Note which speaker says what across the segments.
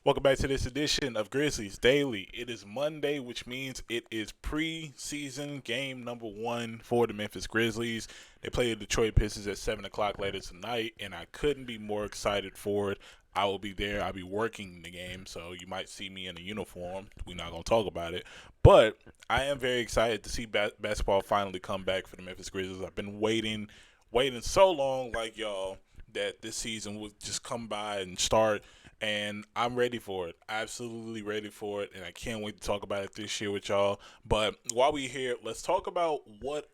Speaker 1: Welcome back to this edition of Grizzlies Daily. It is Monday, which means it is preseason game number one for the Memphis Grizzlies. They play the Detroit Pistons at 7 o'clock later tonight, and I couldn't be more excited for it. I will be there. I'll be working the game, so you might see me in a uniform. We're not going to talk about it. But I am very excited to see basketball finally come back for the Memphis Grizzlies. I've been waiting so long, like y'all, that this season would just come by and start, and I'm ready for it. Absolutely ready for it, and I can't wait to talk about it this year with y'all. But while we're here, let's talk about what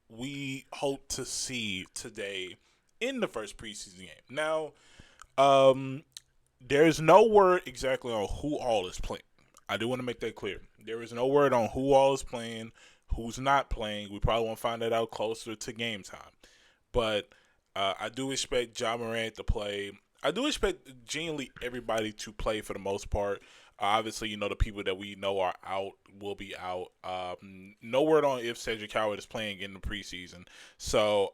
Speaker 1: we hope to see today in the first preseason game. Now, um, there's no word exactly on who all is playing. I do want to make that clear. There is no word on who all is playing, who's not playing. We probably won't find that out closer to game time. But I do expect Ja Morant to play. I do expect genuinely everybody to play for the most part. Obviously, the people that we know are out will be out. No word on if Cedric Howard is playing in the preseason. So,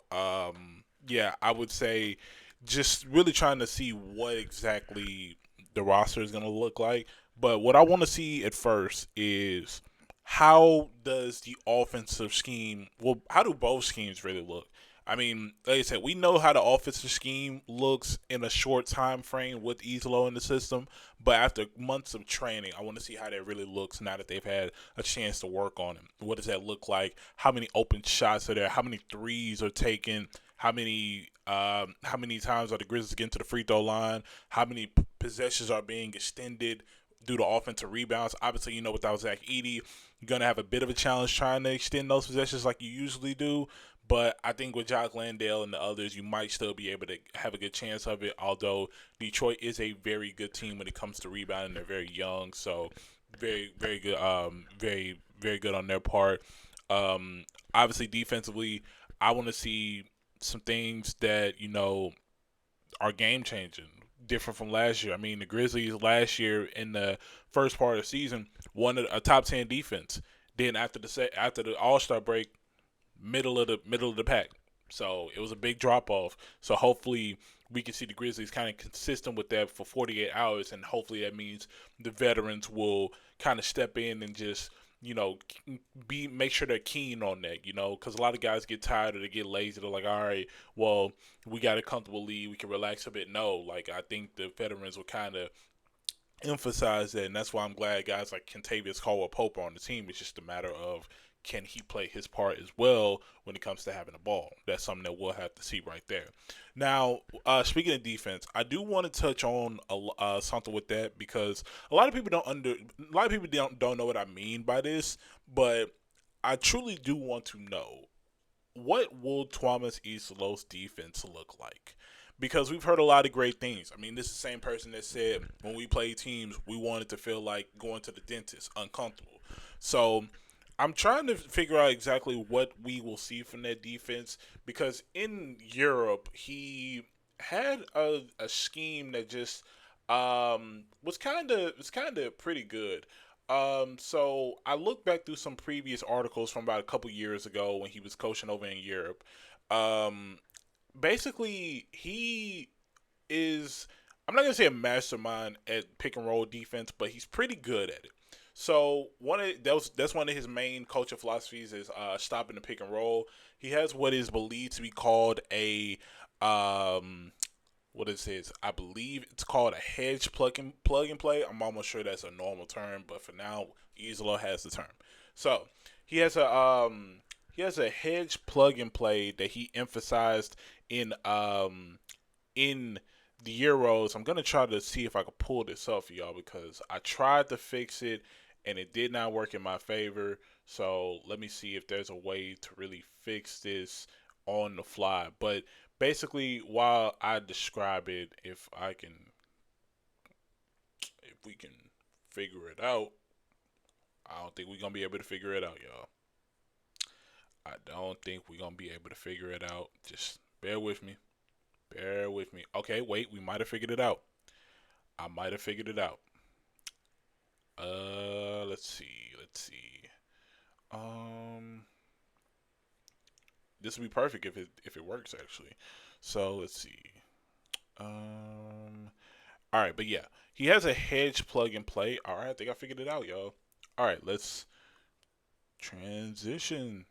Speaker 1: yeah, I would say just really trying to see what exactly the roster is going to look like. But what I want to see at first is how does the offensive scheme, well, how do both schemes really look? I mean, like I said, we know how the offensive scheme looks in a short time frame with Islo in the system, but after months of training, I want to see how that really looks now that they've had a chance to work on it. What does that look like? How many open shots are there? How many threes are taken? How many times are the Grizzlies getting to the free throw line? How many possessions are being extended due to offensive rebounds? Obviously, without Zach Edey, you're gonna have a bit of a challenge trying to extend those possessions like you usually do. But I think with Jock Landale and the others, you might still be able to have a good chance of it. Although Detroit is a very good team when it comes to rebounding, they're very young, so very, very good. Very, very good on their part. Obviously, defensively, I want to see some things that are game changing, different from last year. I mean, the Grizzlies last year in the first part of the season won a top 10 defense. Then after the All Star break, middle of the pack. So it was a big drop off. So hopefully we can see the Grizzlies kind of consistent with that for 48 hours, and hopefully that means the veterans will kind of step in and just be make sure they're keen on that, because a lot of guys get tired or they get lazy. They're like, all right, well, we got a comfortable lead, we can relax a bit. No, like I think the veterans will kind of emphasize that, and that's why I'm glad guys like Kentavious Caldwell Pope are on the team. It's just a matter of can he play his part as well when it comes to having the ball. That's something that we'll have to see right there. Now, speaking of defense, I do want to touch on something with that because a lot of people don't know what I mean by this, but I truly do want to know what will Thomas Islo's defense look like? Because we've heard a lot of great things. I mean, this is the same person that said when we play teams, we wanted to feel like going to the dentist, uncomfortable. So I'm trying to figure out exactly what we will see from that defense because in Europe, he had a scheme that just was kind of pretty good. So I looked back through some previous articles from about a couple years ago when he was coaching over in Europe. Um, Basically, he is. I'm not gonna say a mastermind at pick and roll defense, but he's pretty good at it. So that's one of his main coaching philosophies is stopping the pick and roll. He has what is believed to be called a what is his? I believe it's called a hedge plug and play. I'm almost sure that's a normal term, but for now, Isolo has the term. So he has a hedge plug and play that he emphasized in the Euros. I'm gonna try to see if I can pull this up for y'all because I tried to fix it and it did not work in my favor. So let me see if there's a way to really fix this on the fly. But basically, while I describe it, if we can figure it out, I don't think we're gonna be able to figure it out, y'all. I don't think we're gonna be able to figure it out. Just bear with me. Bear with me. Okay, wait, we might have figured it out. I might have figured it out. Let's see. Let's see. Um, this would be perfect if it works actually. So let's see. Um, All right, but yeah, he has a hedge plug and play. All right, I think I figured it out, yo. All right, let's transition.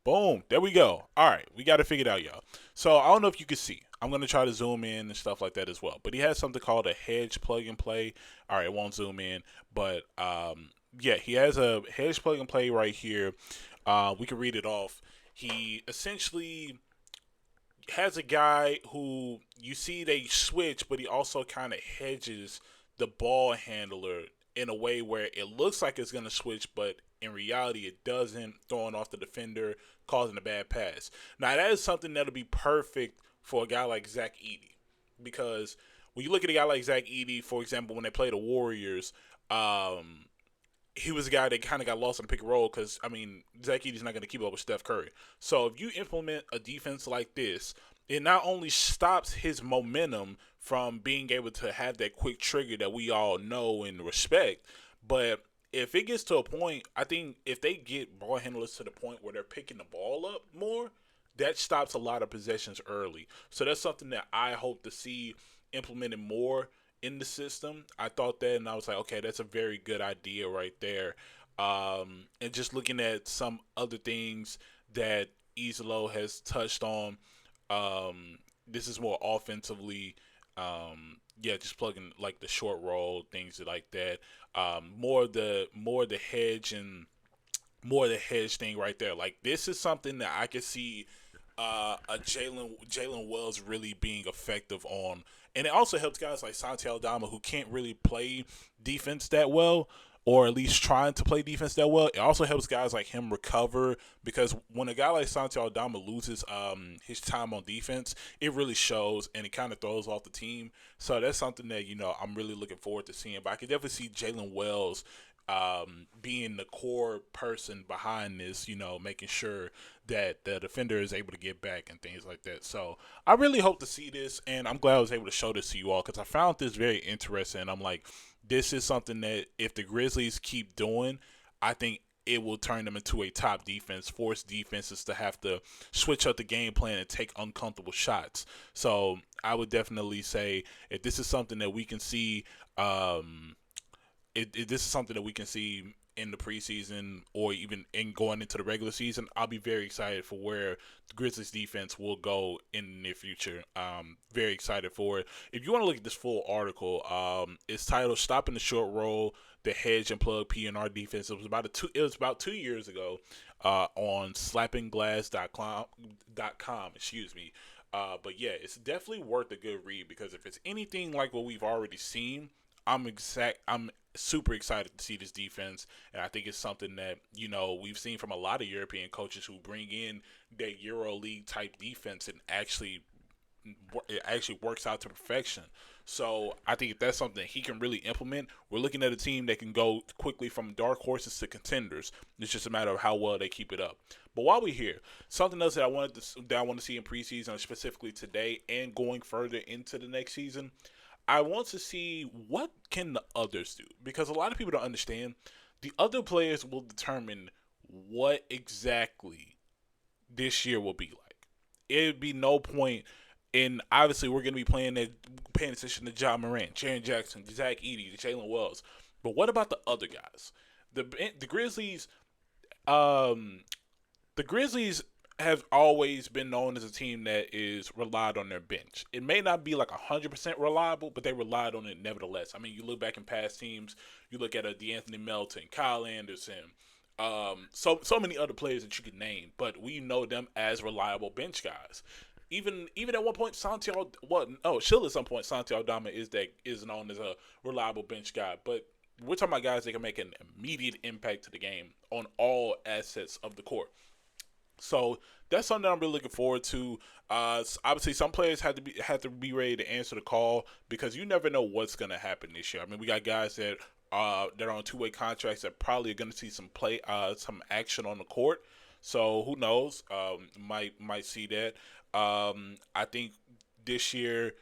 Speaker 1: Boom. There we go. All right. We got it figured out, y'all. So I don't know if you can see. I'm going to try to zoom in and stuff like that as well. But he has something called a hedge plug and play. All right. It won't zoom in. But yeah, he has a hedge plug and play right here. We can read it off. He essentially has a guy who you see they switch, but he also kind of hedges the ball handler in a way where it looks like it's going to switch, but in reality it doesn't, throwing off the defender, causing a bad pass. Now that is something that'll be perfect for a guy like Zach Edey, because when you look at a guy like Zach Edey, for example, when they play the Warriors, he was a guy that kind of got lost in the pick and roll because, I mean, Zach Edey's not going to keep up with Steph Curry. So if you implement a defense like this, it not only stops his momentum from being able to have that quick trigger that we all know and respect, but if it gets to a point, I think if they get ball handlers to the point where they're picking the ball up more, that stops a lot of possessions early. So that's something that I hope to see implemented more in the system. I thought that, and I was like, okay, that's a very good idea right there. And just looking at some other things that Isolo has touched on, this is more offensively. Yeah, just plugging like the short roll things like that. More the hedge and more the hedge thing right there. Like this is something that I could see a Jalen Wells really being effective on, and it also helps guys like Santi Aldama who can't really play defense that well, or at least trying to play defense that well. It also helps guys like him recover, because when a guy like Santi Aldama loses his time on defense, it really shows and it kind of throws off the team. So that's something that I'm really looking forward to seeing. But I could definitely see Jalen Wells being the core person behind this, making sure that the defender is able to get back and things like that. So I really hope to see this, and I'm glad I was able to show this to you all because I found this very interesting. I'm like, this is something that if the Grizzlies keep doing, I think it will turn them into a top defense, force defenses to have to switch up the game plan and take uncomfortable shots. So I would definitely say if this is something that we can see, this is something that we can see in the preseason or even in going into the regular season, I'll be very excited for where the Grizzlies defense will go in the near future. Very excited for it. If you want to look at this full article, it's titled "Stopping the Short Roll: The Hedge and Plug PNR Defense." It was about 2 years ago on slappingglass.com. Excuse me. But yeah, it's definitely worth a good read because if it's anything like what we've already seen, I'm super excited to see this defense, and I think it's something that we've seen from a lot of European coaches who bring in their Euro League type defense, and it actually works out to perfection. So I think if that's something he can really implement, we're looking at a team that can go quickly from dark horses to contenders. It's just a matter of how well they keep it up. But while we're here, something else that I want to see in preseason, specifically today and going further into the next season, I want to see what can the others do, because a lot of people don't understand. The other players will determine what exactly this year will be like. It'd be no point in, obviously we're going to be paying attention to John Morant, Jaren Jackson, Zach Edey, Jalen Wells, but what about the other guys? The Grizzlies, the Grizzlies have always been known as a team that is relied on their bench. It may not be like 100% reliable, but they relied on it nevertheless. I mean, you look back in past teams, you look at DeAnthony Melton, Kyle Anderson, so many other players that you could name, but we know them as reliable bench guys. Even at one point, Shill at some point, Santi Aldama is known as a reliable bench guy, but we're talking about guys that can make an immediate impact to the game on all assets of the court. So that's something I'm really looking forward to. Obviously, some players have to be ready to answer the call because you never know what's going to happen this year. I mean, we got guys that are on two-way contracts that probably are going to see some action on the court. So who knows? Might see that. I think this year,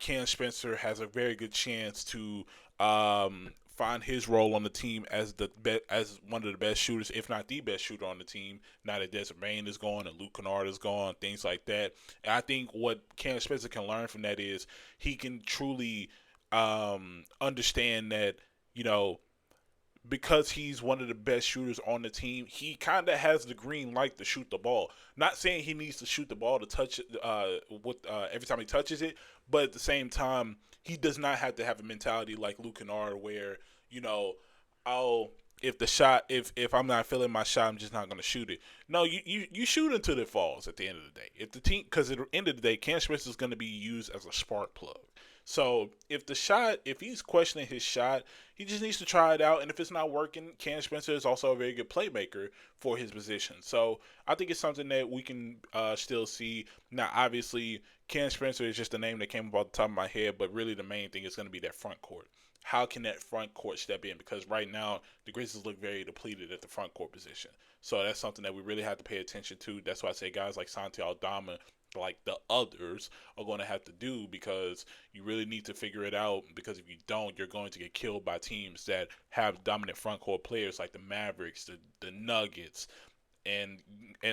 Speaker 1: Ken Spencer has a very good chance to find his role on the team as as one of the best shooters, if not the best shooter on the team. Now that Desmond Bane is gone and Luke Kennard is gone, things like that. And I think what Cam Spencer can learn from that is he can truly understand that, you know, because he's one of the best shooters on the team, he kind of has the green light to shoot the ball. Not saying he needs to shoot the ball to touch it with every time he touches it, but at the same time, he does not have to have a mentality like Luke Kennard where, you know, oh, if the shot, if I'm not feeling my shot, I'm just not going to shoot it. No, you shoot until it falls at the end of the day. If the team, because at the end of the day, Cam Smith is going to be used as a spark plug. So if he's questioning his shot, he just needs to try it out. And if it's not working, Cam Spencer is also a very good playmaker for his position. So I think it's something that we can still see. Now, obviously, Cam Spencer is just a name that came up off the top of my head, but really the main thing is going to be that front court. How can that front court step in? Because right now, the Grizzlies look very depleted at the front court position. So that's something that we really have to pay attention to. That's why I say guys like Santi Aldama, like the others, are going to have to do, because you really need to figure it out, because if you don't, you're going to get killed by teams that have dominant front court players like the Mavericks, the Nuggets, and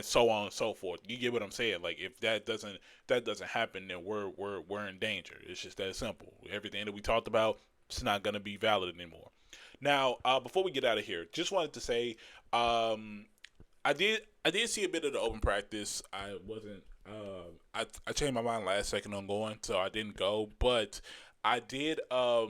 Speaker 1: so on and so forth. You get what I'm saying? Like if that doesn't happen, then we're in danger. It's just that simple. Everything that we talked about, it's not going to be valid anymore. Now, before we get out of here, just wanted to say, I did see a bit of the open practice. I wasn't. I changed my mind last second on going, so I didn't go. But I did. I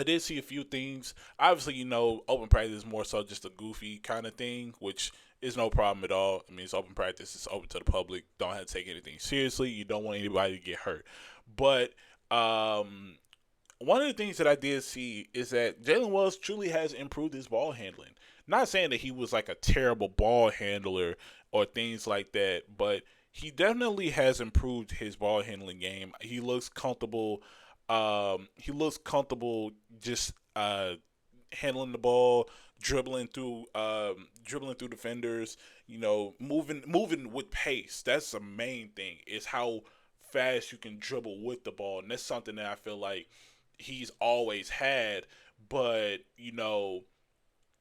Speaker 1: did see a few things. Obviously, open practice is more so just a goofy kind of thing, which is no problem at all. I mean, it's open practice. It's open to the public. Don't have to take anything seriously. You don't want anybody to get hurt. But one of the things that I did see is that Jalen Wells truly has improved his ball handling. Not saying that he was like a terrible ball handler or things like that, but he definitely has improved his ball handling game. He looks comfortable. He looks comfortable just handling the ball, dribbling through defenders. Moving with pace. That's the main thing. Is how fast you can dribble with the ball, and that's something that I feel like he's always had. But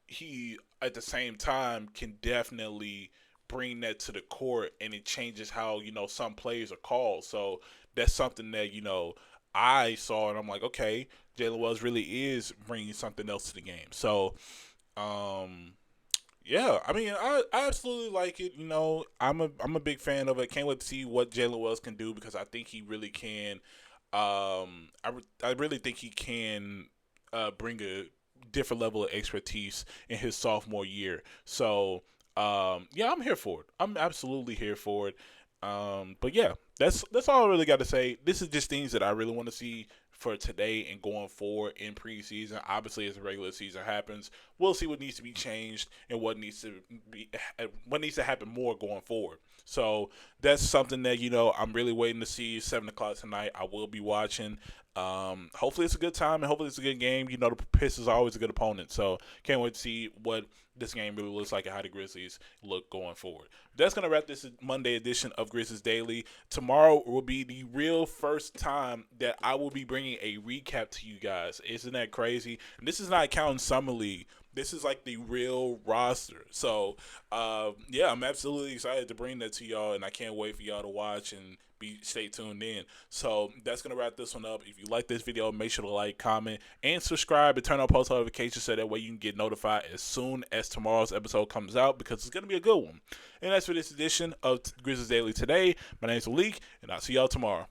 Speaker 1: he at the same time can definitely bring that to the court, and it changes how some plays are called. So that's something that I saw, and I'm like, okay, Jalen Wells really is bringing something else to the game. So yeah, I mean, I absolutely like it. I'm a big fan of it. Can't wait to see what Jalen Wells can do, because I think he really can. I really think he can bring a different level of expertise in his sophomore year. So yeah, I'm here for it. I'm absolutely here for it. But yeah, that's all I really got to say. This is just things that I really want to see for today and going forward in preseason. Obviously, as the regular season happens, we'll see what needs to be changed and what needs to happen more going forward. So that's something that I'm really waiting to see. 7 o'clock tonight, I will be watching. Hopefully it's a good time and hopefully it's a good game. The Pistons are always a good opponent, so can't wait to see what this game really looks like and how the Grizzlies look going forward. That's going to wrap this Monday edition of Grizzlies Daily. Tomorrow will be the real first time that I will be bringing a recap to you guys. Isn't that crazy? And this is not counting Summer League. This is like the real roster. So, yeah, I'm absolutely excited to bring that to y'all, and I can't wait for y'all to watch and stay tuned in. So that's gonna wrap this one up. If you like this video, make sure to like, comment, and subscribe, and turn on post notifications so that way you can get notified as soon as tomorrow's episode comes out, because it's gonna be a good one. And that's for this edition of Grizzlies Daily today. My name is Melek, and I'll see y'all tomorrow.